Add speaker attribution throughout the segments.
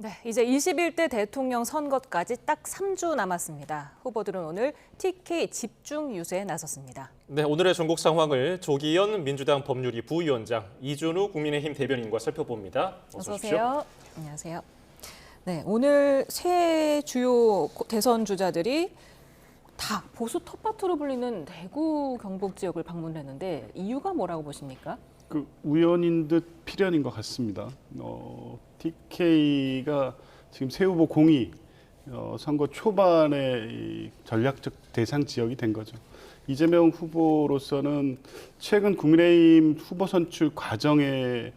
Speaker 1: 네, 이제 21대 대통령 선거까지 딱 3주 남았습니다. 후보들은 오늘 TK 집중 유세에 나섰습니다.
Speaker 2: 네, 오늘의 전국 상황을 조기현 민주당 법률위 부위원장, 이준우 국민의힘 대변인과 살펴봅니다. 어서 오십시오.
Speaker 1: 안녕하세요. 네, 오늘 새 주요 대선 주자들이 다 보수 텃밭으로 불리는 대구 경북 지역을 방문했는데 이유가 뭐라고 보십니까?
Speaker 3: 우연인 듯 필연인 것 같습니다. TK가 지금 새 후보 공이 선거 초반에 이 전략적 대상 지역이 된 거죠. 이재명 후보로서는 최근 국민의힘 후보 선출 과정의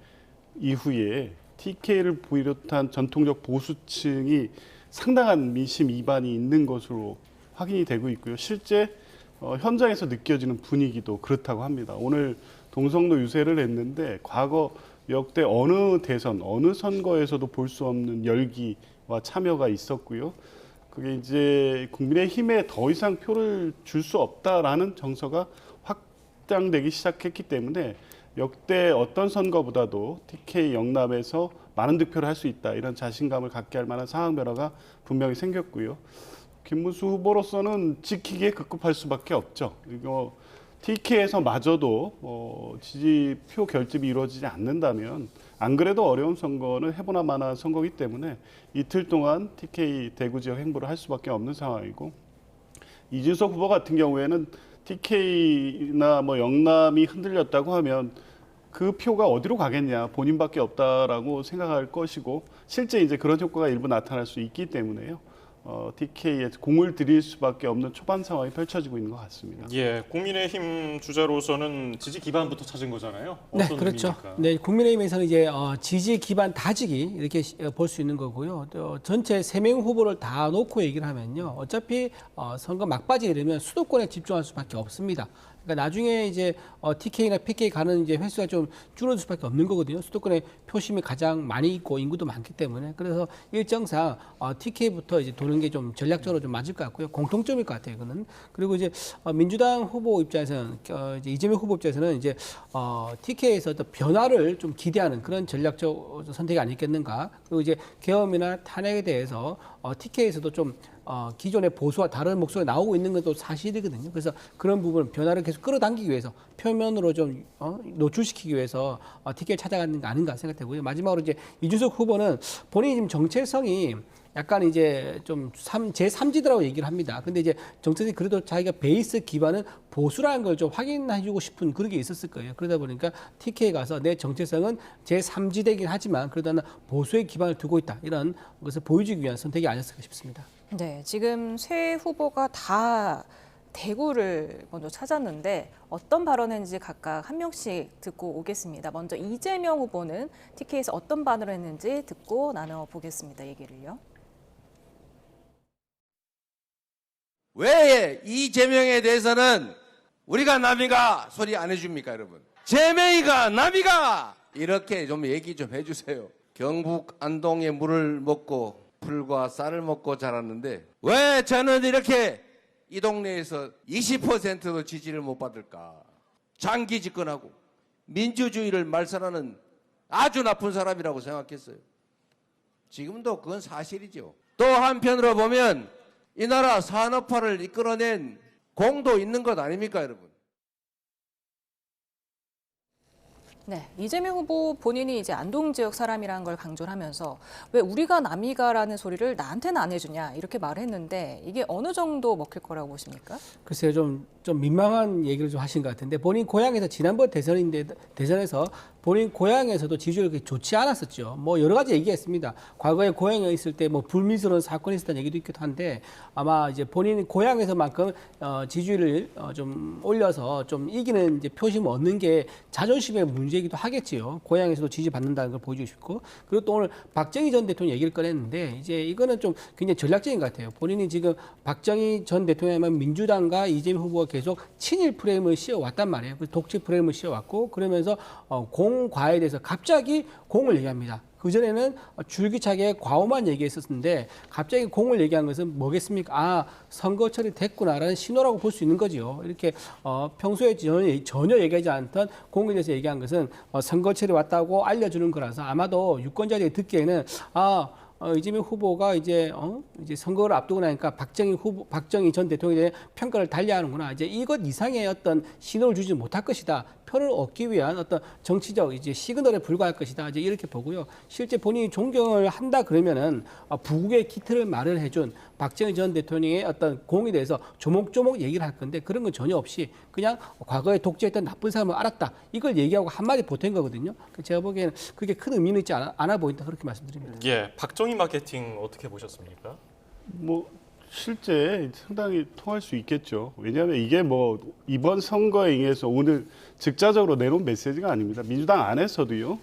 Speaker 3: 이후에 TK를 비롯한 전통적 보수층이 상당한 민심 이반이 있는 것으로 확인이 되고 있고요. 실제 현장에서 느껴지는 분위기도 그렇다고 합니다. 오늘 동성로 유세를 했는데 과거 역대 어느 대선, 어느 선거에서도 볼 수 없는 열기와 참여가 있었고요. 그게 이제 국민의힘에 더 이상 표를 줄 수 없다라는 정서가 확장되기 시작했기 때문에 역대 어떤 선거보다도 TK 영남에서 많은 득표를 할 수 있다, 이런 자신감을 갖게 할 만한 상황 변화가 분명히 생겼고요. 김문수 후보로서는 지키기에 급급할 수밖에 없죠. 이거 TK에서 마저도 지지표 결집이 이루어지지 않는다면 안 그래도 어려운 선거는 해보나 마나 선거이기 때문에 이틀 동안 TK 대구 지역 행보를 할 수밖에 없는 상황이고, 이준석 후보 같은 경우에는 TK나 영남이 흔들렸다고 하면 그 표가 어디로 가겠냐, 본인밖에 없다라고 생각할 것이고, 실제 이제 그런 효과가 일부 나타날 수 있기 때문에요. TK에 공을 들일 수밖에 없는 초반 상황이 펼쳐지고 있는 것 같습니다.
Speaker 2: 예, 국민의힘 주자로서는 지지 기반부터 찾은 거잖아요.
Speaker 4: 네,
Speaker 2: 어떤
Speaker 4: 그렇죠.
Speaker 2: 의미입니까?
Speaker 4: 네, 국민의힘에서는 이제 지지 기반 다지기 이렇게 볼 수 있는 거고요. 전체 3명 후보를 다 놓고 얘기를 하면요, 어차피 선거 막바지에 이르면 수도권에 집중할 수밖에 없습니다. 그러니까 나중에 이제 TK나 PK 가는 이제 횟수가 좀 줄어들 수밖에 없는 거거든요. 수도권에 표심이 가장 많이 있고 인구도 많기 때문에. 그래서 일정상 TK부터 이제 도는 게 좀 전략적으로 좀 맞을 것 같고요. 공통점일 것 같아요, 이거는. 그리고 이제 민주당 후보 입장에서는 이제 이재명 후보 입장에서는 이제 TK에서 또 변화를 좀 기대하는 그런 전략적 선택이 아니겠는가. 그리고 이제 계엄이나 탄핵에 대해서 TK에서도 좀 기존의 보수와 다른 목소리가 나오고 있는 것도 사실이거든요. 그래서 그런 부분 변화를 계속 끌어당기기 위해서 표면으로 좀 노출시키기 위해서 TK를 찾아가는 거 아닌가 생각되고요. 마지막으로 이제 이준석 후보는 본인이 지금 정체성이 약간 이제 좀 제3지대라고 얘기를 합니다. 근데 이제 정체성이 그래도 자기가 베이스 기반은 보수라는 걸 좀 확인해주고 싶은 그런 게 있었을 거예요. 그러다 보니까 TK에 가서 내 정체성은 제3지대이긴 하지만 그래도 나는 보수의 기반을 두고 있다, 이런 것을 보여주기 위한 선택이 아니었을까 싶습니다.
Speaker 1: 네, 지금 세 후보가 다 대구를 먼저 찾았는데 어떤 발언했는지 각각 한 명씩 듣고 오겠습니다. 먼저 이재명 후보는 TK에서 어떤 발언을 했는지 듣고 나눠보겠습니다. 얘기를요.
Speaker 5: 왜 이재명에 대해서는 우리가 남이가 소리 안 해줍니까, 여러분? 재명이가 남이가 이렇게 좀 얘기 좀 해주세요. 경북 안동의 물을 먹고 풀과 쌀을 먹고 자랐는데 왜 저는 이렇게 이 동네에서 20%도 지지를 못 받을까? 장기 집권하고 민주주의를 말살하는 아주 나쁜 사람이라고 생각했어요. 지금도 그건 사실이죠. 또 한편으로 보면 이 나라 산업화를 이끌어낸 공도 있는 것 아닙니까, 여러분?
Speaker 1: 네, 이재명 후보 본인이 이제 안동 지역 사람이라는 걸 강조를 하면서 왜 우리가 남이가라는 소리를 나한테는 안 해주냐, 이렇게 말했는데 이게 어느 정도 먹힐 거라고 보십니까?
Speaker 4: 글쎄요, 좀 민망한 얘기를 좀 하신 것 같은데, 본인 고향에서 지난번 대선에서 본인 고향에서도 지지율이 그렇게 좋지 않았었죠. 뭐 여러 가지 얘기했습니다. 과거에 고향에 있을 때 뭐 불미스러운 사건이 있었다는 얘기도 있기도 한데, 아마 이제 본인 고향에서만큼 지지율을 좀 올려서 좀 이기는 이제 표심을 얻는 게 자존심의 문제이기도 하겠지요. 고향에서도 지지받는다는 걸 보여주고 싶고, 그리고 또 오늘 박정희 전 대통령 얘기를 꺼냈는데, 이제 이거는 좀 굉장히 전략적인 것 같아요. 본인이 지금 박정희 전 대통령이면 민주당과 이재명 후보가 계속 친일 프레임을 씌워왔단 말이에요. 독재 프레임을 씌워왔고, 그러면서 공과에 대해서 갑자기 공을 얘기합니다. 그전에는 줄기차게 과오만 얘기했었는데 갑자기 공을 얘기한 것은 뭐겠습니까? 선거철이 됐구나라는 신호라고 볼 수 있는 거죠. 이렇게 평소에 전혀 얘기하지 않던 공에 대해서 얘기한 것은 선거철이 왔다고 알려주는 거라서 아마도 유권자들이 듣기에는 이재명 후보가 이제 선거를 앞두고 나니까 박정희 전 대통령에 대한 평가를 달리하는구나. 이제 이것 이상의 어떤 신호를 주지 못할 것이다. 표를 얻기 위한 어떤 정치적 이제 시그널에 불과할 것이다. 이제 이렇게 보고요. 실제 본인이 존경을 한다 그러면은 부국의 기틀을 마련해준 박정희 전 대통령의 어떤 공에 대해서 조목조목 얘기를 할 건데 그런 건 전혀 없이 그냥 과거에 독재했던 나쁜 사람을 알았다. 이걸 얘기하고 한마디 보탠 거거든요. 제가 보기에는 그게 큰 의미는 있지 않아 보인다. 그렇게 말씀드립니다.
Speaker 2: 예, 박정희 마케팅 어떻게 보셨습니까?
Speaker 3: 뭐 실제 상당히 통할 수 있겠죠. 왜냐하면 이게 뭐 이번 선거에 의해서 오늘 즉자적으로 내놓은 메시지가 아닙니다. 민주당 안에서도요.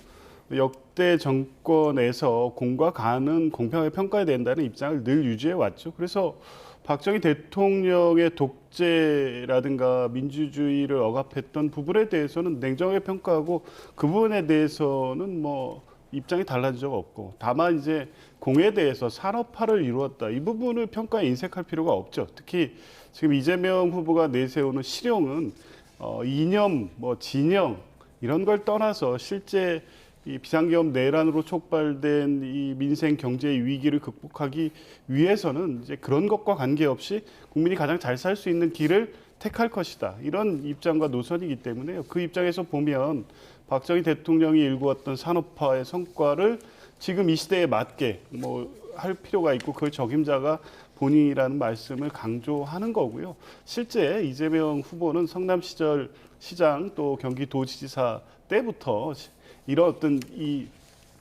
Speaker 3: 역대 정권에서 공과 간은 공평하게 평가해야 된다는 입장을 늘 유지해 왔죠. 그래서 박정희 대통령의 독재라든가 민주주의를 억압했던 부분에 대해서는 냉정하게 평가하고 그 부분에 대해서는 뭐 입장이 달라진 적 없고 다만 이제 공에 대해서 산업화를 이루었다. 이 부분을 평가에 인색할 필요가 없죠. 특히 지금 이재명 후보가 내세우는 실용은 이념, 뭐 진영 이런 걸 떠나서 실제 이 비상계엄 내란으로 촉발된 이 민생 경제의 위기를 극복하기 위해서는 이제 그런 것과 관계없이 국민이 가장 잘 살 수 있는 길을 택할 것이다. 이런 입장과 노선이기 때문에요. 그 입장에서 보면 박정희 대통령이 일구었던 산업화의 성과를 지금 이 시대에 맞게 뭐 할 필요가 있고 그 적임자가 본인이라는 말씀을 강조하는 거고요. 실제 이재명 후보는 성남 시절 시장 또 경기도지사 때부터 이런 어떤 이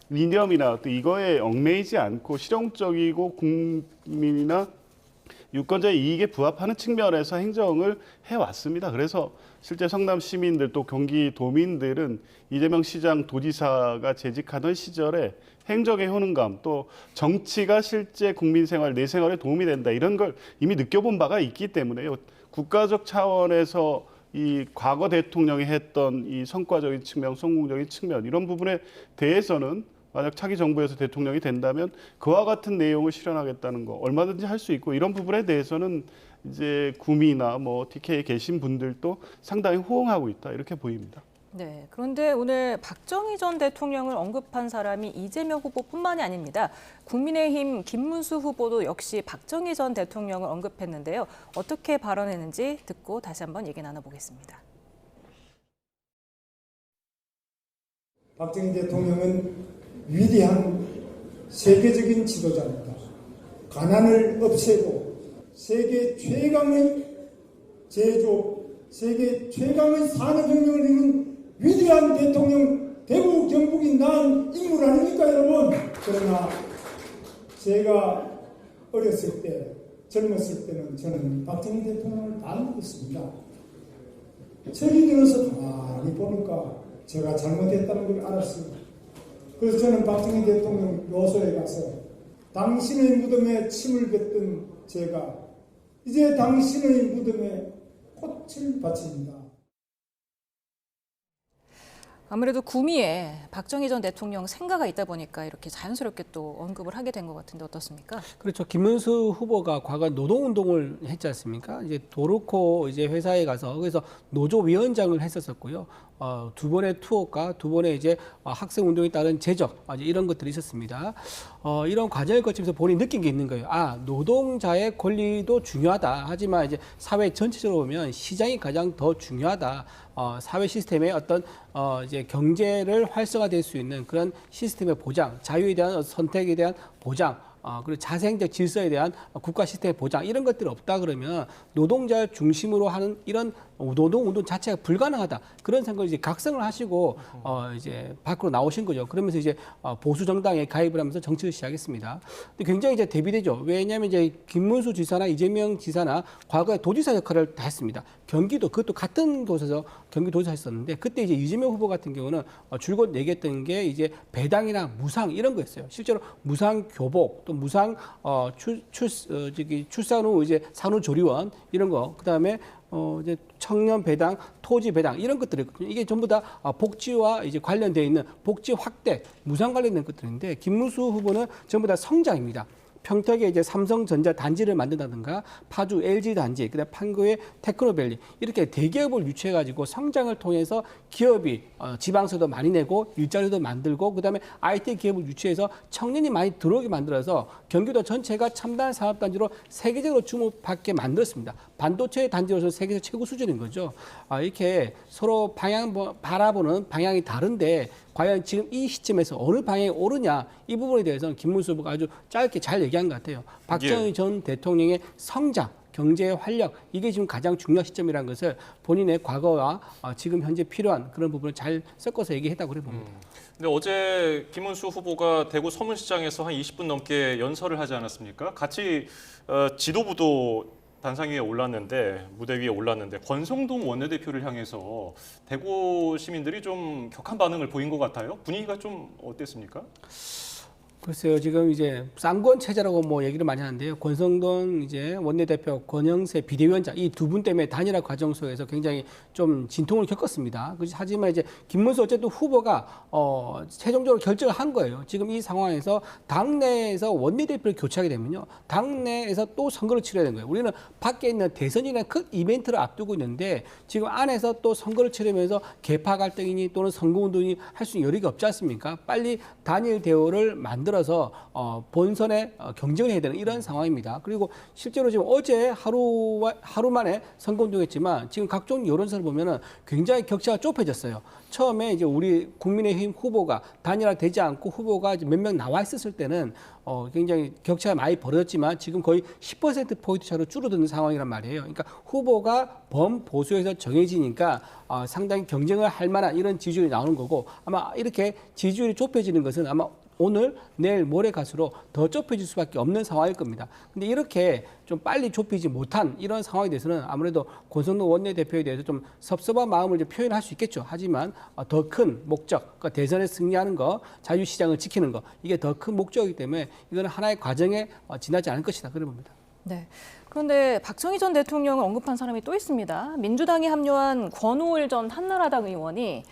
Speaker 3: 이념이나 어떤 이거에 얽매이지 않고 실용적이고 국민이나 유권자의 이익에 부합하는 측면에서 행정을 해왔습니다. 그래서 실제 성남 시민들 또 경기도민들은 이재명 시장 도지사가 재직하던 시절에 행정의 효능감 또 정치가 실제 국민 생활, 내 생활에 도움이 된다 이런 걸 이미 느껴본 바가 있기 때문에요. 국가적 차원에서 이 과거 대통령이 했던 이 성과적인 측면, 성공적인 측면 이런 부분에 대해서는 만약 차기 정부에서 대통령이 된다면 그와 같은 내용을 실현하겠다는 거 얼마든지 할 수 있고 이런 부분에 대해서는 이제 구미나 뭐 TK에 계신 분들도 상당히 호응하고 있다 이렇게 보입니다.
Speaker 1: 네, 그런데 오늘 박정희 전 대통령을 언급한 사람이 이재명 후보뿐만이 아닙니다. 국민의힘 김문수 후보도 역시 박정희 전 대통령을 언급했는데요. 어떻게 발언했는지 듣고 다시 한번 얘기 나눠보겠습니다.
Speaker 6: 박정희 대통령은 위대한 세계적인 지도자입니다. 가난을 없애고 세계 최강의 제조, 세계 최강의 산업혁명을 이룬 위대한 대통령, 대구 경북이 낳은 인물 아닙니까 여러분? 그러나 제가 어렸을 때, 젊었을 때는 저는 박정희 대통령을 다 믿었습니다. 책이 들어서 가만히 보니까 제가 잘못했다는 걸 알았어요. 그래서 저는 박정희 대통령 묘소에 가서 당신의 무덤에 침을 뱉던 제가 이제 당신의 무덤에 꽃을 바칩니다.
Speaker 1: 아무래도 구미에 박정희 전 대통령 생가가 있다 보니까 이렇게 자연스럽게 또 언급을 하게 된 것 같은데 어떻습니까?
Speaker 4: 그렇죠. 김문수 후보가 과거 노동운동을 했지 않습니까? 이제 도르코 이제 회사에 가서 거기서 노조위원장을 했었었고요. 두 번의 투어과 두 번의 이제 학생운동에 따른 제적 이런 것들이 있었습니다. 이런 과정을 거치면서 본인이 느낀 게 있는 거예요. 노동자의 권리도 중요하다. 하지만 이제 사회 전체적으로 보면 시장이 가장 더 중요하다. 사회 시스템의 어떤 이제 경제를 활성화될 수 있는 그런 시스템의 보장, 자유에 대한 선택에 대한 보장, 그리고 자생적 질서에 대한 국가 시스템의 보장 이런 것들이 없다 그러면 노동자를 중심으로 하는 이런 노동운동 자체가 불가능하다 그런 생각을 이제 각성을 하시고 이제 밖으로 나오신 거죠. 그러면서 이제 보수 정당에 가입을 하면서 정치를 시작했습니다. 근데 굉장히 이제 대비되죠. 왜냐하면 이제 김문수 지사나 이재명 지사나 과거에 도지사 역할을 다 했습니다. 경기도 그것도 같은 곳에서 경기도지사 했었는데 그때 이제 이재명 후보 같은 경우는 줄곧 얘기했던 게 이제 배당이나 무상 이런 거였어요. 실제로 무상 교복 또 무상 출산 후 이제 산후조리원 이런 거 그다음에 이제 청년 배당, 토지 배당 이런 것들이거든요. 이게 전부 다 복지와 이제 관련되어 있는 복지 확대, 무상 관련된 것들인데 김문수 후보는 전부 다 성장입니다. 평택에 이제 삼성전자 단지를 만든다든가 파주 LG 단지, 그다음 판교의 테크노밸리 이렇게 대기업을 유치해가지고 성장을 통해서 기업이 지방세도 많이 내고 일자리도 만들고 그다음에 IT 기업을 유치해서 청년이 많이 들어오게 만들어서 경기도 전체가 첨단 산업 단지로 세계적으로 주목받게 만들었습니다. 반도체 단지로서 세계에서 최고 수준인 거죠. 이렇게 서로 바라보는 방향이 다른데 과연 지금 이 시점에서 어느 방향이 옳으냐 이 부분에 대해서는 김문수 후보가 아주 짧게 잘 얘기한 것 같아요. 박정희 전 대통령의 성장, 경제의 활력 이게 지금 가장 중요한 시점이라는 것을 본인의 과거와 지금 현재 필요한 그런 부분을 잘 섞어서 얘기했다고 그래 봅니다.
Speaker 2: 근데 어제 김문수 후보가 대구 서문시장에서 한 20분 넘게 연설을 하지 않았습니까? 같이 지도부도 단상 위에 올랐는데 무대 위에 올랐는데 권성동 원내대표를 향해서 대구 시민들이 좀 격한 반응을 보인 것 같아요. 분위기가 좀 어땠습니까?
Speaker 4: 글쎄요, 지금 이제 쌍권 체제라고 뭐 얘기를 많이 하는데요. 권성동 이제 원내대표, 권영세 비대위원장 이 두 분 때문에 단일화 과정 속에서 굉장히 좀 진통을 겪었습니다. 하지만 이제 김문수 어쨌든 후보가 최종적으로 결정을 한 거예요. 지금 이 상황에서 당내에서 원내대표를 교체하게 되면요, 당내에서 또 선거를 치러야 되는 거예요. 우리는 밖에 있는 대선이라는 큰 이벤트를 앞두고 있는데 지금 안에서 또 선거를 치르면서 계파 갈등이니 또는 선거운동이 할 수 있는 여력이 없지 않습니까? 빨리 단일 대우를 만들어서 본선에 경쟁을 해야 되는 이런 상황입니다. 그리고 실제로 지금 어제 하루 만에 선거운동했지만 지금 각종 여론사를 보면은 굉장히 격차가 좁혀졌어요. 처음에 이제 우리 국민의힘 후보가 단일화되지 않고 후보가 몇 명 나와 있었을 때는 굉장히 격차가 많이 벌어졌지만 지금 거의 10% 포인트 차로 줄어드는 상황이란 말이에요. 그러니까 후보가 범보수에서 정해지니까 상당히 경쟁을 할 만한 이런 지지율이 나오는 거고 아마 이렇게 지지율이 좁혀지는 것은 아마 오늘, 내일, 모레 갈수록 더 좁혀질 수밖에 없는 상황일 겁니다. 근데 이렇게 좀 빨리 좁히지 못한 이런 상황에 대해서는 아무래도 권성동 원내대표에 대해서 좀 섭섭한 마음을 좀 표현할 수 있겠죠. 하지만 더 큰 목적, 그러니까 대선에 승리하는 거, 자유시장을 지키는 거, 이게 더 큰 목적이기 때문에 이거는 하나의 과정에 지나지 않을 것이다. 그래 봅니다.
Speaker 1: 네. 그런데 박정희 전 대통령을 언급한 사람이 또 있습니다. 민주당에 합류한 권오을 전 한나라당 의원이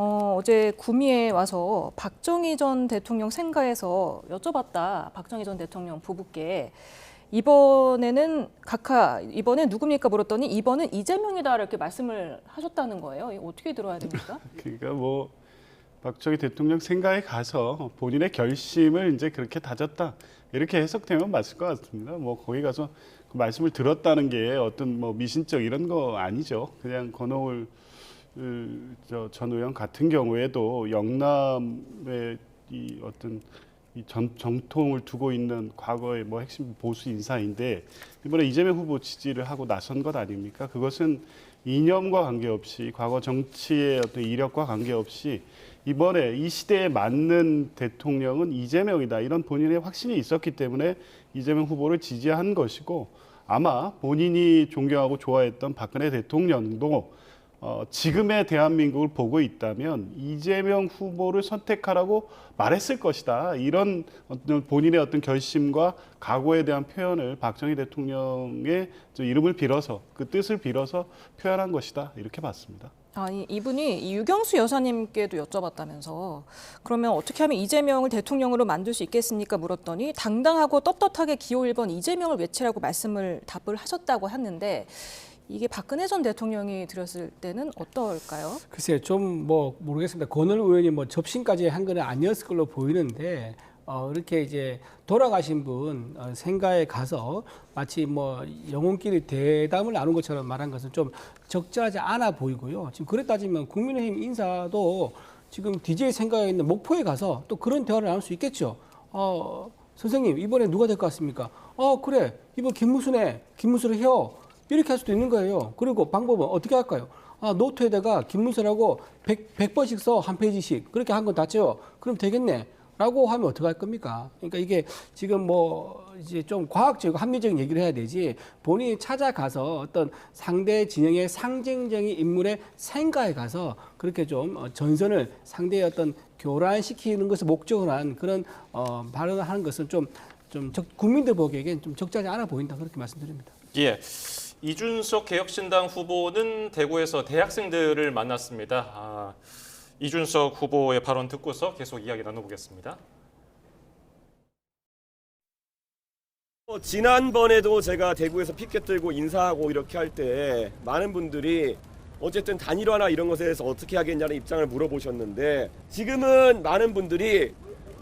Speaker 1: 어제 구미에 와서 박정희 전 대통령 생가에서 여쭤봤다. 박정희 전 대통령 부부께 이번에는 누굽니까 물었더니 이번은 이재명이다 이렇게 말씀을 하셨다는 거예요. 이거 어떻게 들어야 됩니까?
Speaker 3: 그러니까 뭐 박정희 대통령 생가에 가서 본인의 결심을 이제 그렇게 다졌다 이렇게 해석되면 맞을 것 같습니다. 뭐 거기 가서 그 말씀을 들었다는 게 어떤 뭐 미신적 이런 거 아니죠. 그냥 권오을 전 의원 같은 경우에도 영남의 이 어떤 이 정통을 두고 있는 과거의 뭐 핵심 보수 인사인데 이번에 이재명 후보 지지를 하고 나선 것 아닙니까? 그것은 이념과 관계없이 과거 정치의 어떤 이력과 관계없이 이번에 이 시대에 맞는 대통령은 이재명이다 이런 본인의 확신이 있었기 때문에 이재명 후보를 지지한 것이고 아마 본인이 존경하고 좋아했던 박근혜 대통령도 지금의 대한민국을 보고 있다면 이재명 후보를 선택하라고 말했을 것이다. 이런 본인의 어떤 결심과 각오에 대한 표현을 박정희 대통령의 이름을 빌어서 그 뜻을 빌어서 표현한 것이다. 이렇게 봤습니다.
Speaker 1: 이분이 유경수 여사님께도 여쭤봤다면서 그러면 어떻게 하면 이재명을 대통령으로 만들 수 있겠습니까? 물었더니 당당하고 떳떳하게 기호 1번 이재명을 외치라고 답을 하셨다고 했는데 이게 박근혜 전 대통령이 들었을 때는 어떨까요?
Speaker 4: 글쎄요, 좀 뭐 모르겠습니다. 권을 의원이 뭐 접신까지 한 건 아니었을 걸로 보이는데 이렇게 이제 돌아가신 분 생가에 가서 마치 뭐 영혼끼리 대담을 나눈 것처럼 말한 것은 좀 적절하지 않아 보이고요. 지금 그래 따지면 국민의힘 인사도 지금 DJ 생가에 있는 목포에 가서 또 그런 대화를 나눌 수 있겠죠. 선생님 이번에 누가 될 것 같습니까? 그래 이번 김무순을 해요. 이렇게 할 수도 있는 거예요. 그리고 방법은 어떻게 할까요? 노트에다가 김문수라고 100번씩 써, 한 페이지씩. 그렇게 한 건 다 채워. 그럼 되겠네. 라고 하면 어떡할 겁니까? 그러니까 이게 지금 뭐 이제 좀 과학적이고 합리적인 얘기를 해야 되지 본인이 찾아가서 어떤 상대 진영의 상징적인 인물의 생가에 가서 그렇게 좀 전선을 상대의 어떤 교란시키는 것을 목적으로 한 그런 발언을 하는 것은 좀 국민들 보기에는 좀 적절하지 않아 보인다. 그렇게 말씀드립니다.
Speaker 2: 예. 이준석 개혁신당 후보는 대구에서 대학생들을 만났습니다. 이준석 후보의 발언 듣고서 계속 이야기 나눠보겠습니다.
Speaker 7: 지난번에도 제가 대구에서 피켓 들고 인사하고 이렇게 할 때 많은 분들이 어쨌든 단일화나 이런 것에 대해서 어떻게 하겠냐는 입장을 물어보셨는데 지금은 많은 분들이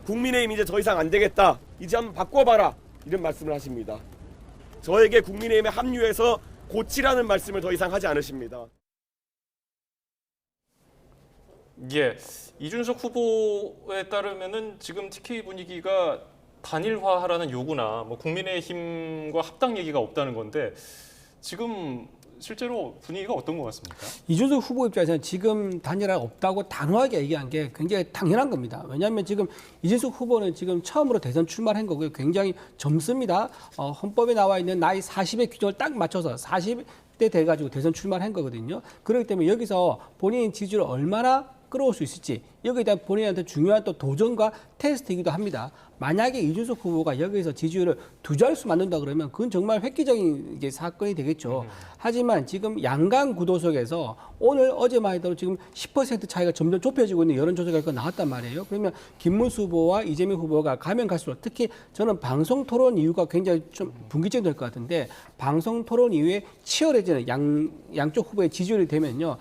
Speaker 7: 국민의힘 이제 더 이상 안 되겠다. 이제 한번 바꿔봐라. 이런 말씀을 하십니다. 저에게 국민의힘에 합류해서 고치라는 말씀을 더 이상 하지 않으십니다.
Speaker 2: 예, 이준석 후보에 따르면은 지금 TK 분위기가 단일화하라는 요구나 뭐 국민의힘과 합당 얘기가 없다는 건데 지금 실제로 분위기가 어떤 것 같습니까?
Speaker 4: 이준석 후보 입장에서는 지금 단일화가 없다고 단호하게 얘기한 게 굉장히 당연한 겁니다. 왜냐하면 지금 이준석 후보는 지금 처음으로 대선 출마한 거고요. 굉장히 젊습니다. 헌법에 나와 있는 나이 40의 규정을 딱 맞춰서 40대 돼가지고 대선 출마한 거거든요. 그렇기 때문에 여기서 본인 지지를 얼마나 끌어올 수 있을지 여기에 대한 본인한테 중요한 또 도전과 테스트이기도 합니다. 만약에 이준석 후보가 여기서 지지율을 두 자릿수 만든다 그러면 그건 정말 획기적인 이제 사건이 되겠죠. 하지만 지금 양강 구도 속에서 오늘 어제만 해도 지금 10% 차이가 점점 좁혀지고 있는 여론조사 결과가 나왔단 말이에요. 그러면 김문수 후보와 이재명 후보가 가면 갈수록 특히 저는 방송 토론 이유가 굉장히 좀 분기점이 될 것 같은데 방송 토론 이후에 치열해지는 양쪽 후보의 지지율이 되면요.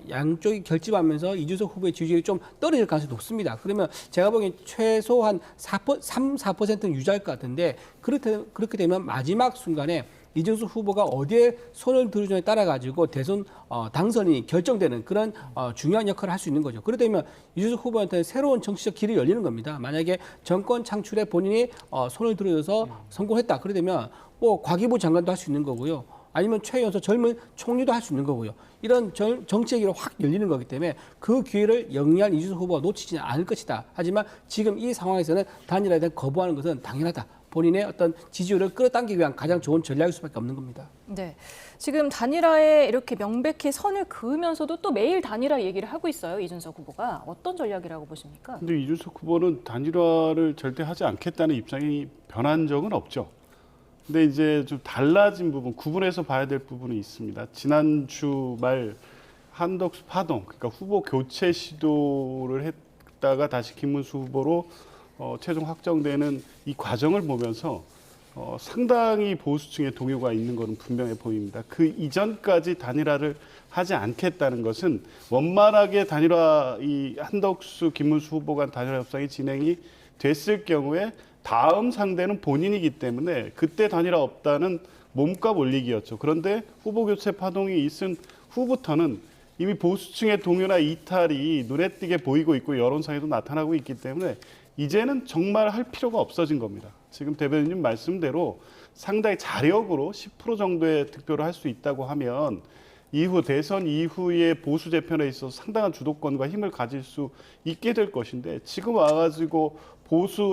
Speaker 4: 양쪽이 결집하면서 이준석 후보의 지지율이 좀 떨어질 가능성이 높습니다. 그러면 제가 보기엔 최소한 4%는 유지할 것 같은데 그렇게 되면 마지막 순간에 이준석 후보가 어디에 손을 들어주냐에 따라 가지고 대선 당선이 결정되는 그런 중요한 역할을 할 수 있는 거죠. 그러다 보면 이준석 후보한테는 새로운 정치적 길이 열리는 겁니다. 만약에 정권 창출에 본인이 손을 들어줘서 성공했다. 그러다 보면 뭐 과기부 장관도 할 수 있는 거고요. 아니면 최연소 젊은 총리도 할 수 있는 거고요. 이런 정치의 길이 확 열리는 거기 때문에 그 기회를 영리한 이준석 후보가 놓치지는 않을 것이다. 하지만 지금 이 상황에서는 단일화에 대한 거부하는 것은 당연하다. 본인의 어떤 지지율을 끌어당기기 위한 가장 좋은 전략일 수밖에 없는 겁니다.
Speaker 1: 네, 지금 단일화에 이렇게 명백히 선을 그으면서도 또 매일 단일화 얘기를 하고 있어요. 이준석 후보가 어떤 전략이라고 보십니까?
Speaker 3: 근데 이준석 후보는 단일화를 절대 하지 않겠다는 입장이 변한 적은 없죠. 근데 이제 좀 달라진 부분, 구분해서 봐야 될 부분이 있습니다. 지난주 말 한덕수 파동, 그러니까 후보 교체 시도를 했다가 다시 김문수 후보로 최종 확정되는 이 과정을 보면서 상당히 보수층의 동요가 있는 것은 분명해 보입니다. 그 이전까지 단일화를 하지 않겠다는 것은 원만하게 단일화, 이 한덕수, 김문수 후보 간 단일화 협상이 진행이 됐을 경우에 다음 상대는 본인이기 때문에 그때 단일화 없다는 몸값 올리기였죠. 그런데 후보 교체 파동이 있은 후부터는 이미 보수층의 동요나 이탈이 눈에 띄게 보이고 있고 여론상에도 나타나고 있기 때문에 이제는 정말 할 필요가 없어진 겁니다. 지금 대변인님 말씀대로 상당히 자력으로 10% 정도의 득표를 할 수 있다고 하면 이후 대선 이후의 보수 재편에 있어서 상당한 주도권과 힘을 가질 수 있게 될 것인데 지금 와가지고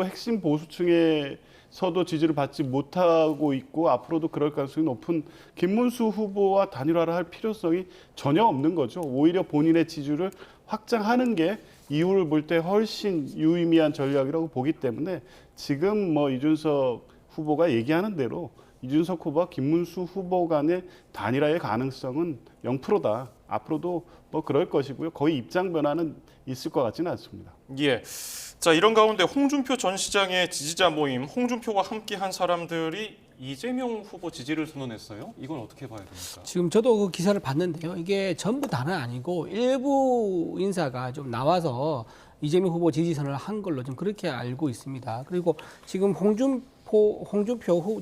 Speaker 3: 핵심 보수층에서도 지지를 받지 못하고 있고 앞으로도 그럴 가능성이 높은 김문수 후보와 단일화를 할 필요성이 전혀 없는 거죠. 오히려 본인의 지지를 확장하는 게 이유를 볼 때 훨씬 유의미한 전략이라고 보기 때문에 지금 뭐 이준석 후보가 얘기하는 대로 이준석 후보와 김문수 후보 간의 단일화의 가능성은 0%다. 앞으로도 뭐 그럴 것이고요. 거의 입장 변화는 있을 것 같지는 않습니다.
Speaker 2: 예. 자, 이런 가운데 홍준표 전 시장의 지지자 모임, 홍준표와 함께한 사람들이 이재명 후보 지지를 선언했어요. 이건 어떻게 봐야 됩니까?
Speaker 4: 지금 저도 그 기사를 봤는데요. 이게 전부 다는 아니고 일부 인사가 좀 나와서 이재명 후보 지지 선언을 한 걸로 좀 그렇게 알고 있습니다. 그리고 지금 홍준표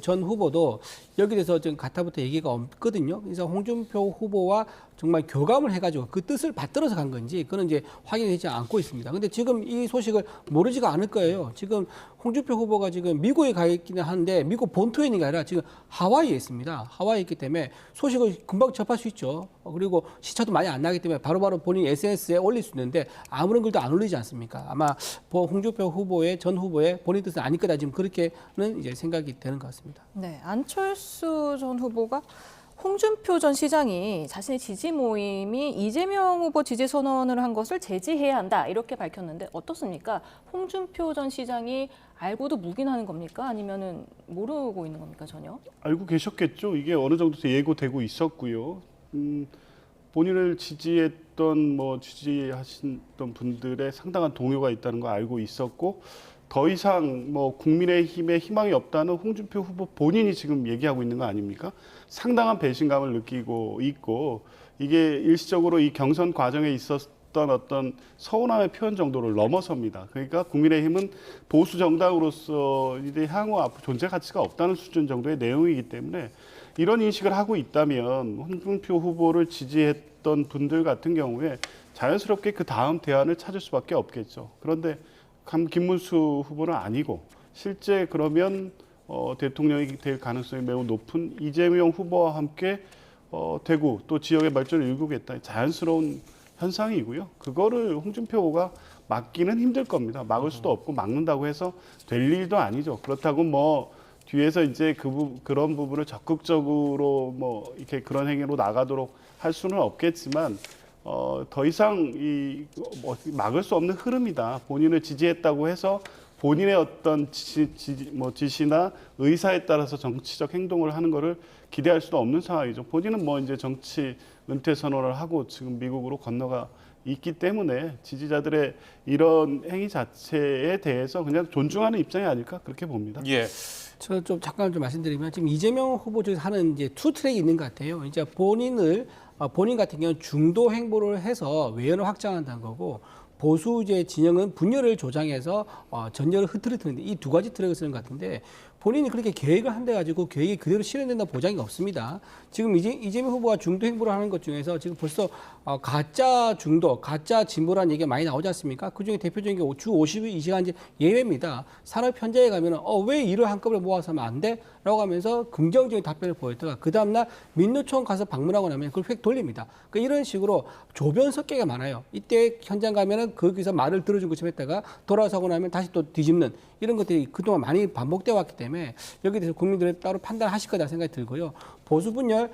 Speaker 4: 전 후보도 여기에 대해서 좀 가타부터 얘기가 없거든요. 그래서 홍준표 후보와 정말 교감을 해가지고 그 뜻을 받들어서 간 건지 그건 이제 확인되지 않고 있습니다. 근데 지금 이 소식을 모르지가 않을 거예요. 지금 홍준표 후보가 지금 미국에 가 있기는 한데 미국 본토에 있는 게 아니라 지금 하와이에 있습니다. 하와이에 있기 때문에 소식을 금방 접할 수 있죠. 그리고 시차도 많이 안 나기 때문에 바로바로 본인 SNS에 올릴 수 있는데 아무런 글도 안 올리지 않습니까? 아마 홍준표 전 후보의 본인 뜻은 아닐 거다 지금 그렇게는 이제 생각이 되는 것 같습니다.
Speaker 1: 네, 안철수 전 후보가 홍준표 전 시장이 자신의 지지 모임이 이재명 후보 지지 선언을 한 것을 제지해야 한다 이렇게 밝혔는데 어떻습니까? 홍준표 전 시장이 알고도 묵인하는 겁니까? 아니면은 모르고 있는 겁니까 전혀?
Speaker 3: 알고 계셨겠죠. 이게 어느 정도 예고되고 있었고요. 본인을 지지했던 지지하셨던 분들의 상당한 동요가 있다는 거 알고 있었고 더 이상 뭐 국민의힘에 희망이 없다는 홍준표 후보 본인이 지금 얘기하고 있는 거 아닙니까? 상당한 배신감을 느끼고 있고 이게 일시적으로 이 경선 과정에 있었던 어떤 서운함의 표현 정도를 넘어섭니다. 그러니까 국민의힘은 보수 정당으로서 이제 향후 앞으로 존재 가치가 없다는 수준 정도의 내용이기 때문에 이런 인식을 하고 있다면 홍준표 후보를 지지했던 분들 같은 경우에 자연스럽게 그 다음 대안을 찾을 수밖에 없겠죠. 그런데 김문수 후보는 아니고 실제 그러면 대통령이 될 가능성이 매우 높은 이재명 후보와 함께 대구 또 지역의 발전을 이루겠다. 자연스러운 현상이고요. 그거를 홍준표 후보가 막기는 힘들 겁니다. 막을 수도 없고 막는다고 해서 될 일도 아니죠. 그렇다고 뭐 뒤에서 이제 그런 부분을 적극적으로 뭐 이렇게 그런 행위로 나가도록 할 수는 없겠지만 더 이상 막을 수 없는 흐름이다. 본인을 지지했다고 해서 본인의 어떤 지시나 의사에 따라서 정치적 행동을 하는 것을 기대할 수도 없는 상황이죠. 본인은 뭐 이제 정치 은퇴 선언을 하고 지금 미국으로 건너가 있기 때문에 지지자들의 이런 행위 자체에 대해서 그냥 존중하는 입장이 아닐까 그렇게 봅니다.
Speaker 2: 예.
Speaker 4: 저 좀 잠깐 좀 말씀드리면 지금 이재명 후보 쪽에서 하는 이제 투 트랙이 있는 것 같아요. 이제 본인 같은 경우는 중도 행보를 해서 외연을 확장한다는 거고 보수제 진영은 분열을 조장해서 전열을 흐트러뜨리는데 이 두 가지 트랙을 쓰는 것 같은데 본인이 그렇게 계획을 한데 가지고 계획이 그대로 실현된다는 보장이 없습니다. 지금 이재명 후보가 중도 행보를 하는 것 중에서 지금 벌써 가짜 중도, 가짜 진보라는 얘기가 많이 나오지 않습니까? 그중에 대표적인 게 주 52시간제 예외입니다. 산업 현장에 가면은 왜 일을 한꺼번에 모아서 하면 안 돼? 라고 하면서 긍정적인 답변을 보였다가 그 다음날 민노총 가서 방문하고 나면 그걸 획 돌립니다. 그러니까 이런 식으로 조변 섞기가 많아요. 이때 현장 가면은 거기서 말을 들어준 것처럼 했다가 돌아서고 나면 다시 또 뒤집는 이런 것들이 그동안 많이 반복되어 왔기 때문에 여기에 대해서 국민들이 따로 판단하실 거다 생각이 들고요. 보수 분열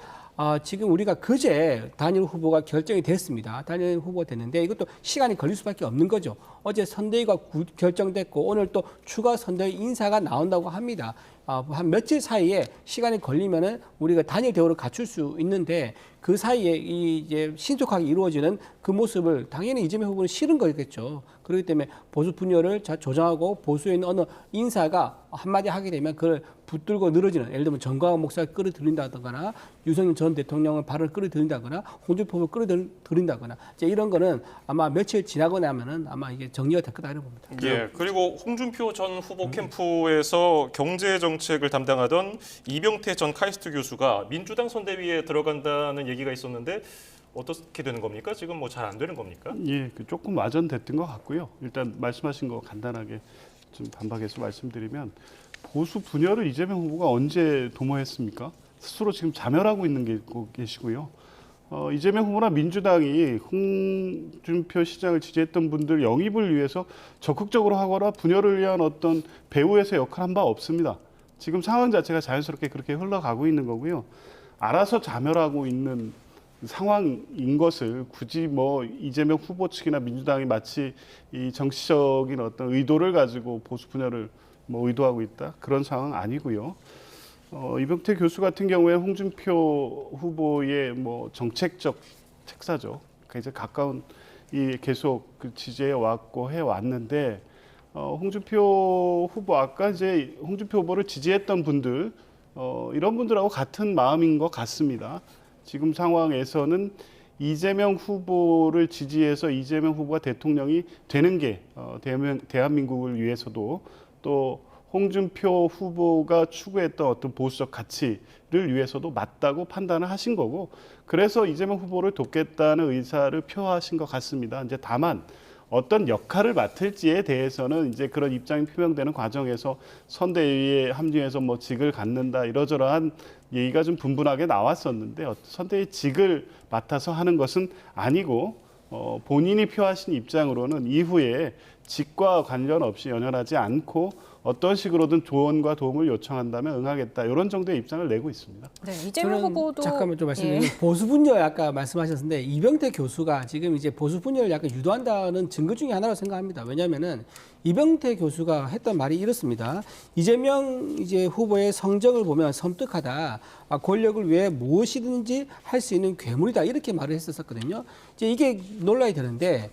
Speaker 4: 지금 우리가 그제 단일 후보가 결정이 됐습니다. 단일 후보가 됐는데 이것도 시간이 걸릴 수밖에 없는 거죠. 어제 선대위가 결정됐고 오늘 또 추가 선대위 인사가 나온다고 합니다. 한 며칠 사이에 시간이 걸리면은 우리가 단일 대우를 갖출 수 있는데 그 사이에 이제 신속하게 이루어지는 그 모습을 당연히 이재명 후보는 싫은 거겠죠. 그렇기 때문에 보수 분열을 조정하고 보수에 있는 어느 인사가 한마디 하게 되면 그걸 붙들고 늘어지는 예를 들면 정광훈 목사를 끌어들인다거나 유석열 전 대통령을 발을 끌어들인다거나 홍준표 후보를 끌어들인다거나 이런 거는 아마 며칠 지나고 나면은 아마 이게 정리가 될 거다 이렇게 봅니다.
Speaker 2: 예. 그리고 홍준표 전 후보 캠프에서 경제 정책을 담당하던 이병태 전 카이스트 교수가 민주당 선대위에 들어간다는 얘기가 있었는데 어떻게 되는 겁니까? 지금 뭐 잘 안 되는 겁니까?
Speaker 3: 예, 조금 와전됐던 것 같고요. 일단 말씀하신 거 간단하게 좀 반박해서 말씀드리면 보수 분열을 이재명 후보가 언제 도모했습니까? 스스로 지금 자멸하고 있는 계시고요. 이재명 후보나 민주당이 홍준표 시장을 지지했던 분들 영입을 위해서 적극적으로 하거나 분열을 위한 어떤 배후에서 역할을 한 바 없습니다. 지금 상황 자체가 자연스럽게 그렇게 흘러가고 있는 거고요. 알아서 자멸하고 있는 상황인 것을 굳이 뭐 이재명 후보 측이나 민주당이 마치 이 정치적인 어떤 의도를 가지고 보수 분열을 뭐 의도하고 있다 그런 상황 아니고요. 이병태 교수 같은 경우에 홍준표 후보의 뭐 정책적 책사죠. 그러니까 이제 가까운 계속 그 지지해 왔고 해 왔는데 홍준표 후보 아까 이제 홍준표 후보를 지지했던 분들 이런 분들하고 같은 마음인 것 같습니다. 지금 상황에서는 이재명 후보를 지지해서 이재명 후보가 대통령이 되는 게 대한민국을 위해서도 또 홍준표 후보가 추구했던 어떤 보수적 가치를 위해서도 맞다고 판단을 하신 거고 그래서 이재명 후보를 돕겠다는 의사를 표하신 것 같습니다. 이제 다만 어떤 역할을 맡을지에 대해서는 이제 그런 입장이 표명되는 과정에서 선대위에 합류해서 뭐 직을 갖는다 이러저러한 얘기가 좀 분분하게 나왔었는데 선대위 직을 맡아서 하는 것은 아니고 본인이 표하신 입장으로는 이후에 직과 관련 없이 연연하지 않고 어떤 식으로든 조언과 도움을 요청한다면 응하겠다 이런 정도의 입장을 내고 있습니다.
Speaker 1: 네, 이재명 후보도
Speaker 4: 잠깐만 좀 말씀드리면 보수 분열 아까 말씀하셨는데 이병태 교수가 지금 이제 보수 분열을 약간 유도한다는 증거 중에 하나라고 생각합니다. 왜냐하면은 이병태 교수가 했던 말이 이렇습니다. 이재명 후보의 성적을 보면 섬뜩하다. 권력을 위해 무엇이든지 할 수 있는 괴물이다. 이렇게 말을 했었거든요. 이제 이게 논란이 되는데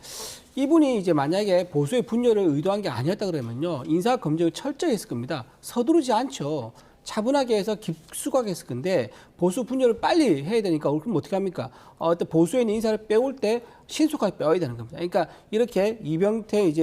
Speaker 4: 이분이 이제 만약에 보수의 분열을 의도한 게 아니었다 그러면요. 인사 검증을 철저히 했을 겁니다. 서두르지 않죠. 차분하게 해서 깊숙하게 했을 건데 보수 분열을 빨리 해야 되니까 그럼 어떻게 합니까? 어떤 보수에 있는 인사를 빼올 때 신속하게 빼와야 되는 겁니다. 그러니까 이렇게 이병태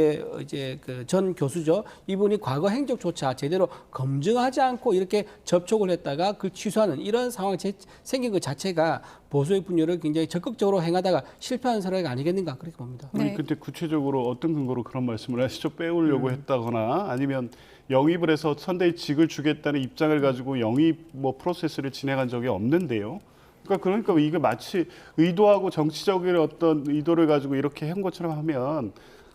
Speaker 4: 그 전 교수죠. 이분이 과거 행적조차 제대로 검증하지 않고 이렇게 접촉을 했다가 그걸 취소하는 이런 상황이 생긴 것 자체가 보수의 분열을 굉장히 적극적으로 행하다가 실패한 사례가 아니겠는가 그렇게 봅니다.
Speaker 1: 네.
Speaker 3: 아니 근데 구체적으로 어떤 근거로 그런 말씀을 하시죠? 빼오려고 했다거나 아니면 영입을 해서 선대위 직을 주겠다는 입장을 가지고 영입 프로세스를 진행한 적이 없는데요. 그러니까 이게 마치 의도하고 정치적인 어떤 의도를 가지고 이렇게 한 것처럼 하면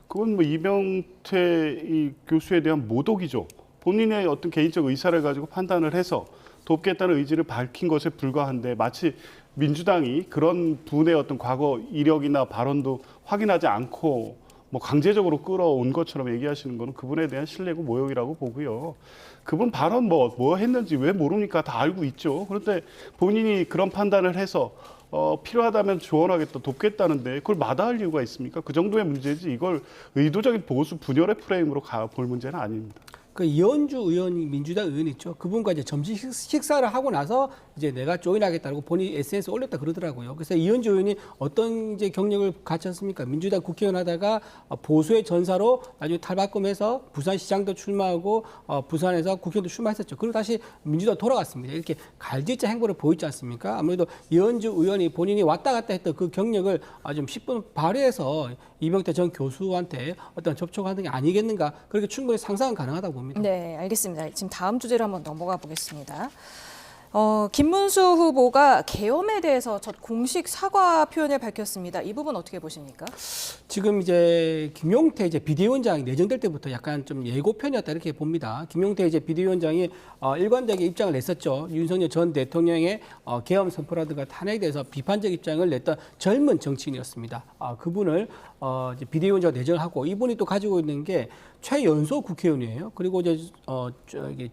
Speaker 3: 그건 이병태 이 교수에 대한 모독이죠. 본인의 어떤 개인적 의사를 가지고 판단을 해서 돕겠다는 의지를 밝힌 것에 불과한데 마치 민주당이 그런 분의 어떤 과거 이력이나 발언도 확인하지 않고 강제적으로 끌어온 것처럼 얘기하시는 거는 그분에 대한 신뢰고 모욕이라고 보고요. 그분 발언 뭐 했는지 왜 모릅니까? 다 알고 있죠. 그런데 본인이 그런 판단을 해서 필요하다면 지원하겠다, 돕겠다는데 그걸 마다할 이유가 있습니까? 그 정도의 문제지 이걸 의도적인 보수 분열의 프레임으로 볼 문제는 아닙니다.
Speaker 4: 그 이현주 의원이 민주당 의원 있죠. 그분과 이제 점심 식사를 하고 나서 이제 내가 조인하겠다고 본인이 SNS에 올렸다 그러더라고요. 그래서 이현주 의원이 어떤 이제 경력을 갖췄습니까? 민주당 국회의원 하다가 보수의 전사로 나중에 탈바꿈해서 부산시장도 출마하고 부산에서 국회의원도 출마했었죠. 그리고 다시 민주당 돌아갔습니다. 이렇게 갈지자 행보를 보이지 않습니까? 아무래도 이현주 의원이 본인이 왔다 갔다 했던 그 경력을 좀 10분 발휘해서 이병태 전 교수한테 어떤 접촉하는 게 아니겠는가 그렇게 충분히 상상은 가능하다고 봅니다.
Speaker 1: 네, 알겠습니다. 지금 다음 주제로 한번 넘어가 보겠습니다. 김문수 후보가 계엄에 대해서 첫 공식 사과 표현을 밝혔습니다. 이 부분 어떻게 보십니까?
Speaker 4: 지금 이제 김용태 비대위원장이 내정될 때부터 약간 좀 예고편이었다 이렇게 봅니다. 김용태 비대위원장이 일관되게 입장을 냈었죠. 윤석열 전 대통령의 계엄 선포라든가 탄핵에 대해서 비판적 입장을 냈던 젊은 정치인이었습니다. 그분을 이제 비대위원장으로 내정을 하고 이분이 또 가지고 있는 게 최연소 국회의원이에요. 그리고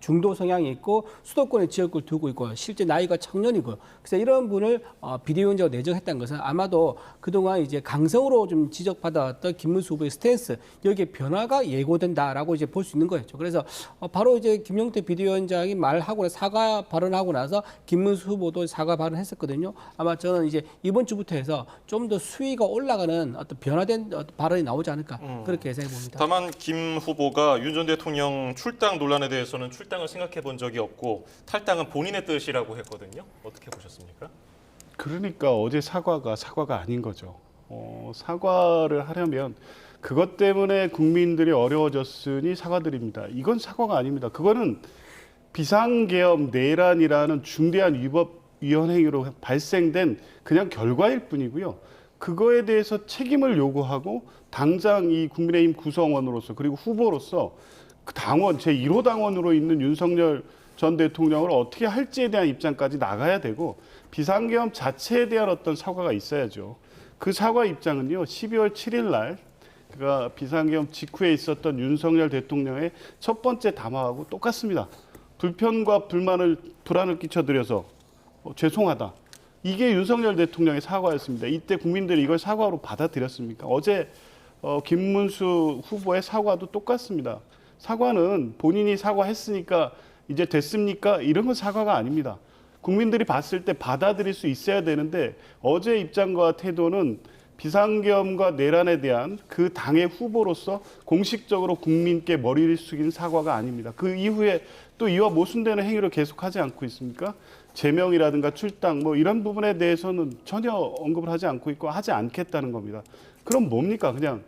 Speaker 4: 중도 성향이 있고 수도권에 지역구를 두고 있고 실제 나이가 청년이고요. 그래서 이런 분을 비대위원장으로 내정했다는 것은 아마도 그동안 이제 강성으로 좀 지적받았던 김문수 후보의 스탠스 여기에 변화가 예고된다라고 이제 볼 수 있는 거였죠. 그래서 바로 이제 김용태 비대위원장이 말하고 사과 발언하고 나서 김문수 후보도 사과 발언했었거든요. 아마 저는 이제 이번 주부터 해서 좀 더 수위가 올라가는 어떤 변화된 발언이 나오지 않을까 그렇게 예상해 봅니다.
Speaker 2: 다만 김 후보가 윤 전 대통령 출당 논란에 대해서는 출당을 생각해 본 적이 없고 탈당은 본인의 뜻이라고 했거든요. 어떻게 보셨습니까?
Speaker 3: 그러니까 어제 사과가 아닌 거죠. 사과를 하려면 그것 때문에 국민들이 어려워졌으니 사과드립니다. 이건 사과가 아닙니다. 그거는 비상계엄 내란이라는 중대한 위법 위헌 행위로 발생된 그냥 결과일 뿐이고요. 그거에 대해서 책임을 요구하고 당장 이 국민의힘 구성원으로서 그리고 후보로서 그 당원 제1호 당원으로 있는 윤석열 전 대통령을 어떻게 할지에 대한 입장까지 나가야 되고 비상계엄 자체에 대한 어떤 사과가 있어야죠. 그 사과 입장은요. 12월 7일 날 그러니까 비상계엄 직후에 있었던 윤석열 대통령의 첫 번째 담화하고 똑같습니다. 불편과 불안을 끼쳐드려서 죄송하다. 이게 윤석열 대통령의 사과였습니다. 이때 국민들이 이걸 사과로 받아들였습니까? 어제 김문수 후보의 사과도 똑같습니다. 사과는 본인이 사과했으니까 이제 됐습니까? 이런 건 사과가 아닙니다. 국민들이 봤을 때 받아들일 수 있어야 되는데 어제 입장과 태도는 비상계엄과 내란에 대한 그 당의 후보로서 공식적으로 국민께 머리를 숙인 사과가 아닙니다. 그 이후에 또 이와 모순되는 행위를 계속하지 않고 있습니까? 제명이라든가 출당 이런 부분에 대해서는 전혀 언급을 하지 않고 있고 하지 않겠다는 겁니다. 그럼 뭡니까? 그냥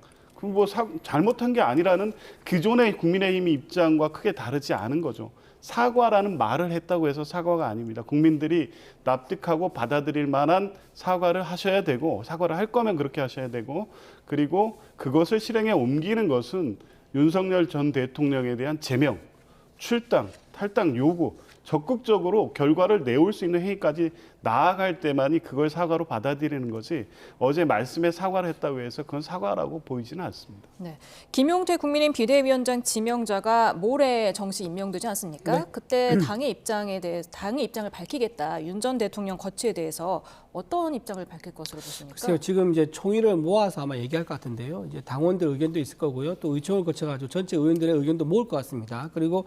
Speaker 3: 잘못한 게 아니라는 기존의 국민의힘 입장과 크게 다르지 않은 거죠. 사과라는 말을 했다고 해서 사과가 아닙니다. 국민들이 납득하고 받아들일 만한 사과를 하셔야 되고 사과를 할 거면 그렇게 하셔야 되고 그리고 그것을 실행에 옮기는 것은 윤석열 전 대통령에 대한 제명, 출당, 탈당 요구, 적극적으로 결과를 내올 수 있는 행위까지 나아갈 때만이 그걸 사과로 받아들이는 거지 어제 말씀에 사과를 했다고 해서 그건 사과라고 보이지는 않습니다.
Speaker 1: 네. 김용태 국민의힘 비대위원장 지명자가 모레 정시 임명되지 않습니까?
Speaker 4: 네.
Speaker 1: 그때 당의 입장을 밝히겠다. 윤 전 대통령 거취에 대해서 어떤 입장을 밝힐 것으로 보십니까?
Speaker 4: 글쎄요, 지금 이제 총의를 모아서 아마 얘기할 것 같은데요. 이제 당원들 의견도 있을 거고요. 또 의총을 거쳐가지고 전체 의원들의 의견도 모을 것 같습니다. 그리고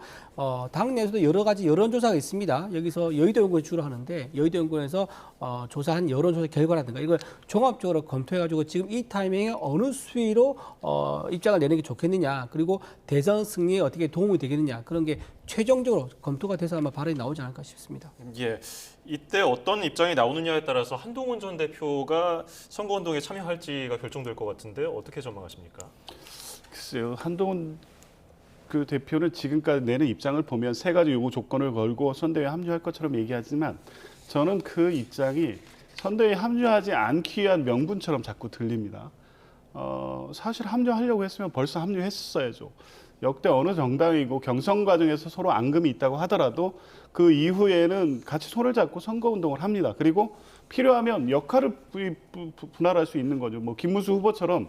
Speaker 4: 당 내에서도 여러 가지 여론조사가 있습니다. 여기서 여의도 연구원 주로 하는데 여의도 연구원에서 조사한 여론조사 결과라든가 이걸 종합적으로 검토해가지고 지금 이 타이밍에 어느 수위로 입장을 내는 게 좋겠느냐, 그리고 대선 승리에 어떻게 도움이 되겠느냐, 그런 게 최종적으로 검토가 돼서 아마 발언이 나오지 않을까 싶습니다.
Speaker 2: 예, 이때 어떤 입장이 나오느냐에 따라서 한동훈 전 대표가 선거운동에 참여할지가 결정될 것 같은데 어떻게 전망하십니까?
Speaker 3: 글쎄요, 한동훈 그 대표는 지금까지 내는 입장을 보면 세 가지 요구 조건을 걸고 선대위에 합류할 것처럼 얘기하지만 저는 그 입장이 선대위에 합류하지 않기 위한 명분처럼 자꾸 들립니다. 사실 합류하려고 했으면 벌써 합류했어야죠. 역대 어느 정당이고 경선 과정에서 서로 앙금이 있다고 하더라도 그 이후에는 같이 손을 잡고 선거운동을 합니다. 그리고 필요하면 역할을 분할할 수 있는 거죠. 뭐 김문수 후보처럼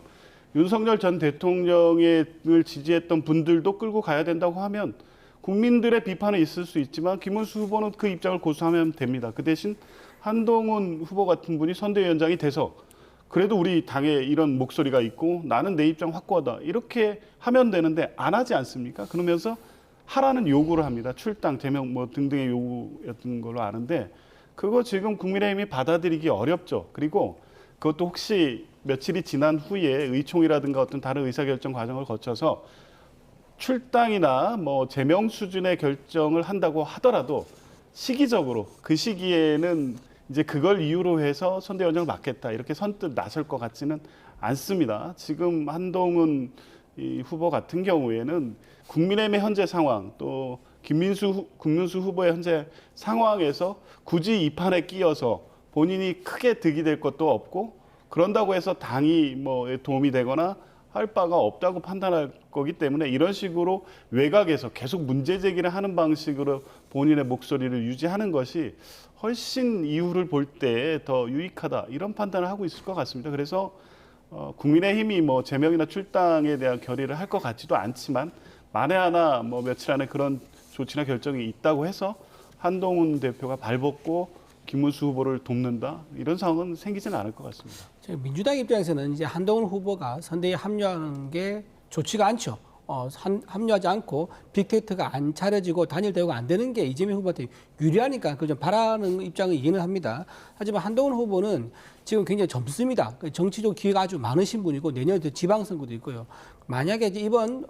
Speaker 3: 윤석열 전 대통령을 지지했던 분들도 끌고 가야 된다고 하면 국민들의 비판은 있을 수 있지만 김문수 후보는 그 입장을 고수하면 됩니다. 그 대신 한동훈 후보 같은 분이 선대위원장이 돼서 그래도 우리 당에 이런 목소리가 있고 나는 내 입장 확고하다 이렇게 하면 되는데 안 하지 않습니까? 그러면서 하라는 요구를 합니다. 출당, 제명 뭐 등등의 요구였던 걸로 아는데 그거 지금 국민의힘이 받아들이기 어렵죠. 그리고 그것도 혹시 며칠이 지난 후에 의총이라든가 어떤 다른 의사결정 과정을 거쳐서 출당이나 뭐 제명 수준의 결정을 한다고 하더라도 시기적으로 그 시기에는 이제 그걸 이유로 해서 선대위원장을 맡겠다 이렇게 선뜻 나설 것 같지는 않습니다. 지금 한동훈 후보 같은 경우에는 국민의힘의 현재 상황 또 김문수 후보의 현재 상황에서 굳이 이 판에 끼어서 본인이 크게 득이 될 것도 없고 그런다고 해서 당이 뭐 도움이 되거나 할 바가 없다고 판단할 거기 때문에 이런 식으로 외곽에서 계속 문제 제기를 하는 방식으로 본인의 목소리를 유지하는 것이 훨씬 이유를 볼 때 더 유익하다 이런 판단을 하고 있을 것 같습니다. 그래서 국민의힘이 뭐 제명이나 출당에 대한 결의를 할 것 같지도 않지만 만에 하나 뭐 며칠 안에 그런 조치나 결정이 있다고 해서 한동훈 대표가 발벗고 김문수 후보를 돕는다 이런 상황은 생기지는 않을 것 같습니다.
Speaker 4: 민주당 입장에서는 이제 한동훈 후보가 선대위에 합류하는 게 좋지가 않죠. 합류하지 않고 빅테이터가 안 차려지고 단일 대우가 안 되는 게 이재명 후보한테 유리하니까 그걸 좀 바라는 입장을 이해는 합니다. 하지만 한동훈 후보는 지금 굉장히 젊습니다. 정치적 기회가 아주 많으신 분이고 내년에 지방선거도 있고요. 만약에 이번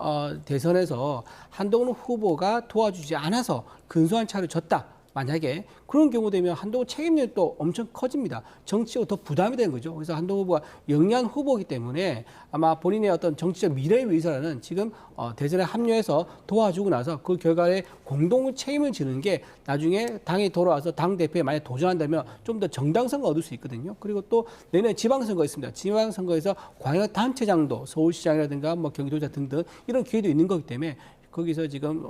Speaker 4: 대선에서 한동훈 후보가 도와주지 않아서 근소한 차를 졌다. 만약에 그런 경우 되면 한동훈 책임력이 또 엄청 커집니다. 정치적으로 더 부담이 되는 거죠. 그래서 한동훈 후보가 영리한 후보이기 때문에 아마 본인의 어떤 정치적 미래를 위해서는 지금 대선에 합류해서 도와주고 나서 그 결과에 공동 책임을 지는 게 나중에 당이 돌아와서 당대표에 만약 도전한다면 좀 더 정당성을 얻을 수 있거든요. 그리고 또 내년에 지방선거 있습니다. 지방선거에서 광역단체장도 서울시장이라든가 뭐 경기도지사 등등 이런 기회도 있는 거기 때문에 거기서 지금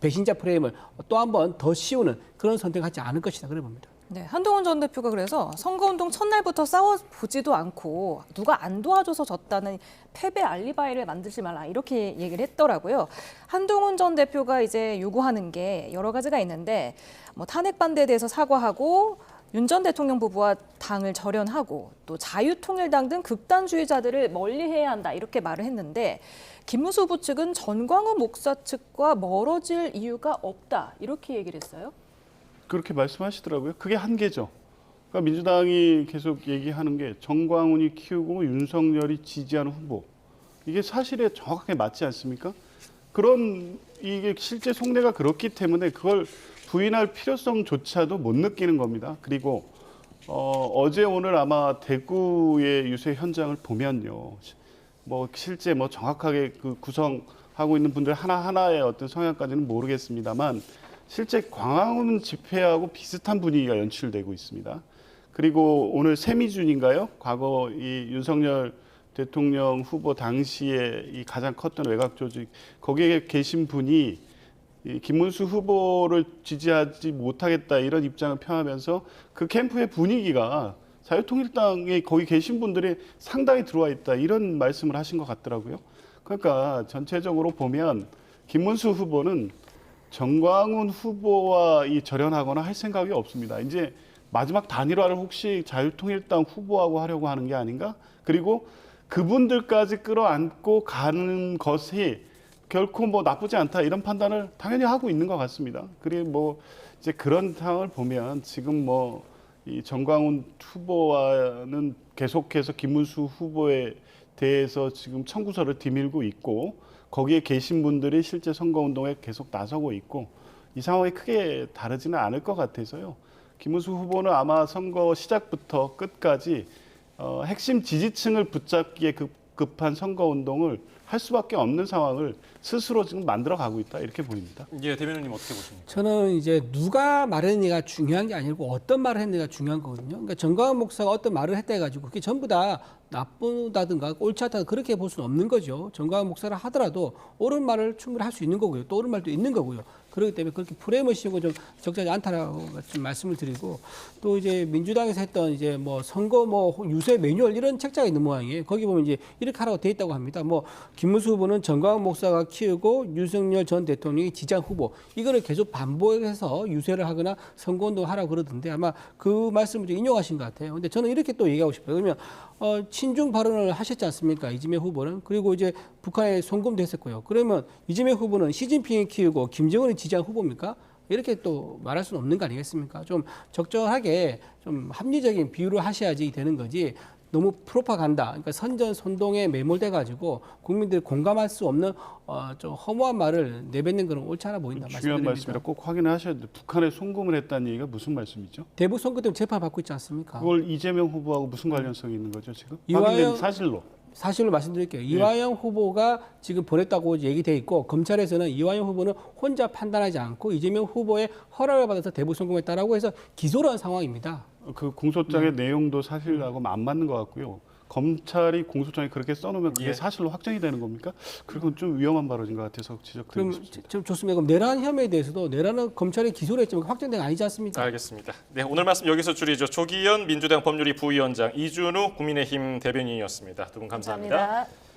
Speaker 4: 배신자 프레임을 또 한 번 더 씌우는 그런 선택하지 않을 것이다 그래 봅니다.
Speaker 1: 네, 한동훈 전 대표가 그래서 선거운동 첫날부터 싸워보지도 않고 누가 안 도와줘서 졌다는 패배 알리바이를 만들지 말라 이렇게 얘기를 했더라고요. 한동훈 전 대표가 이제 요구하는 게 여러 가지가 있는데 뭐 탄핵 반대에 대해서 사과하고 윤 전 대통령 부부와 당을 절연하고 또 자유통일당 등 극단주의자들을 멀리해야 한다 이렇게 말을 했는데 김문수 후보 측은 전광훈 목사 측과 멀어질 이유가 없다 이렇게 얘기를 했어요.
Speaker 3: 그렇게 말씀하시더라고요. 그게 한계죠. 그러니까 민주당이 계속 얘기하는 게 정광훈이 키우고 윤석열이 지지하는 후보. 이게 사실에 정확하게 맞지 않습니까? 이게 실제 속내가 그렇기 때문에 그걸 부인할 필요성조차도 못 느끼는 겁니다. 그리고 어제 오늘 아마 대구의 유세 현장을 보면요. 뭐 실제 뭐 정확하게 그 구성하고 있는 분들 하나하나의 어떤 성향까지는 모르겠습니다만 실제 광화문 집회하고 비슷한 분위기가 연출되고 있습니다. 그리고 오늘 세미준인가요? 과거 이 윤석열 대통령 후보 당시에 이 가장 컸던 외곽 조직 거기에 계신 분이 이 김문수 후보를 지지하지 못하겠다 이런 입장을 표하면서 그 캠프의 분위기가 자유통일당에 거기 계신 분들이 상당히 들어와 있다 이런 말씀을 하신 것 같더라고요. 그러니까 전체적으로 보면 김문수 후보는 정광훈 후보와 이 절연하거나 할 생각이 없습니다. 이제 마지막 단일화를 혹시 자유통일당 후보하고 하려고 하는 게 아닌가? 그리고 그분들까지 끌어안고 가는 것이 결코 뭐 나쁘지 않다 이런 판단을 당연히 하고 있는 것 같습니다. 그리고 뭐 이제 그런 상황을 보면 지금 뭐 이 정광훈 후보와는 계속해서 김문수 후보에 대해서 지금 청구서를 뒤밀고 있고 거기에 계신 분들이 실제 선거운동에 계속 나서고 있고 이 상황이 크게 다르지는 않을 것 같아서요. 김문수 후보는 아마 선거 시작부터 끝까지 핵심 지지층을 붙잡기에 급한 선거운동을 할 수밖에 없는 상황을 스스로 지금 만들어가고 있다 이렇게 보입니다.
Speaker 2: 예, 대변인님 어떻게 보십니까?
Speaker 4: 저는 이제 누가 말했느냐가 중요한 게 아니고 어떤 말을 했느냐가 중요한 거거든요. 그러니까 정광훈 목사가 어떤 말을 했다 해가지고 그게 전부 다 나쁘다든가 옳지 않다 그렇게 볼 수는 없는 거죠. 정광훈 목사를 하더라도 옳은 말을 충분히 할 수 있는 거고요. 또 옳은 말도 있는 거고요. 그렇기 때문에 그렇게 프레임을 씌우고 좀 적절하지 않다라고 좀 말씀을 드리고 또 이제 민주당에서 했던 이제 뭐 선거 뭐 유세 매뉴얼 이런 책자가 있는 모양이에요. 거기 보면 이제 이렇게 하라고 돼 있다고 합니다. 뭐 김문수 후보는 정광훈 목사가 키우고 윤석열 전 대통령이 지지한 후보 이거를 계속 반복해서 유세를 하거나 선거운동을 하라고 그러던데 아마 그 말씀을 좀 인용하신 것 같아요. 근데 저는 이렇게 또 얘기하고 싶어요. 그러면 친중 발언을 하셨지 않습니까? 이재명 후보는. 그리고 이제 북한에 송금도 했었고요. 그러면 이재명 후보는 시진핑이 키우고 김정은이 지지한 후보입니까? 이렇게 또 말할 수는 없는 거 아니겠습니까? 좀 적절하게 좀 합리적인 비유를 하셔야지 되는 거지. 너무 프로파간다, 그러니까 선전 선동에 매몰돼 가지고 국민들이 공감할 수 없는 좀 허무한 말을 내뱉는 것은 옳지 않아 보인다.
Speaker 3: 중요한
Speaker 4: 말씀드립니다.
Speaker 3: 말씀이라 꼭 확인을 하셔야 돼요. 북한에 송금을 했다는 얘기가 무슨 말씀이죠?
Speaker 4: 대북 선거 때문에 재판 받고 있지 않습니까?
Speaker 3: 그걸 이재명 후보하고 무슨 관련성이 있는 거죠 지금?
Speaker 4: 이화영-
Speaker 3: 확인된 사실로.
Speaker 4: 사실로 말씀드릴게요. 이화영 후보가 지금 보냈다고 얘기돼 있고 검찰에서는 이화영 후보는 혼자 판단하지 않고 이재명 후보의 허락을 받아서 대북 선공했다라고 해서 기소를 한 상황입니다.
Speaker 3: 그 공소장의 내용도 사실하고 안 맞는 것 같고요. 검찰이 공소장에 그렇게 써놓으면 그게
Speaker 2: 예.
Speaker 3: 사실로 확정이 되는 겁니까? 그건 좀 위험한 발언인 것 같아서 지적드리고
Speaker 4: 그럼
Speaker 3: 싶습니다.
Speaker 4: 좀 좋습니다. 그럼 내란 혐의에 대해서도 내란은 검찰이 기소를 했지만 확정된 게 아니지 않습니까?
Speaker 2: 알겠습니다. 네, 오늘 말씀 여기서 줄이죠. 조기현 민주당 법률위 부위원장, 이준우 국민의힘 대변인이었습니다. 두 분 감사합니다.
Speaker 1: 감사합니다.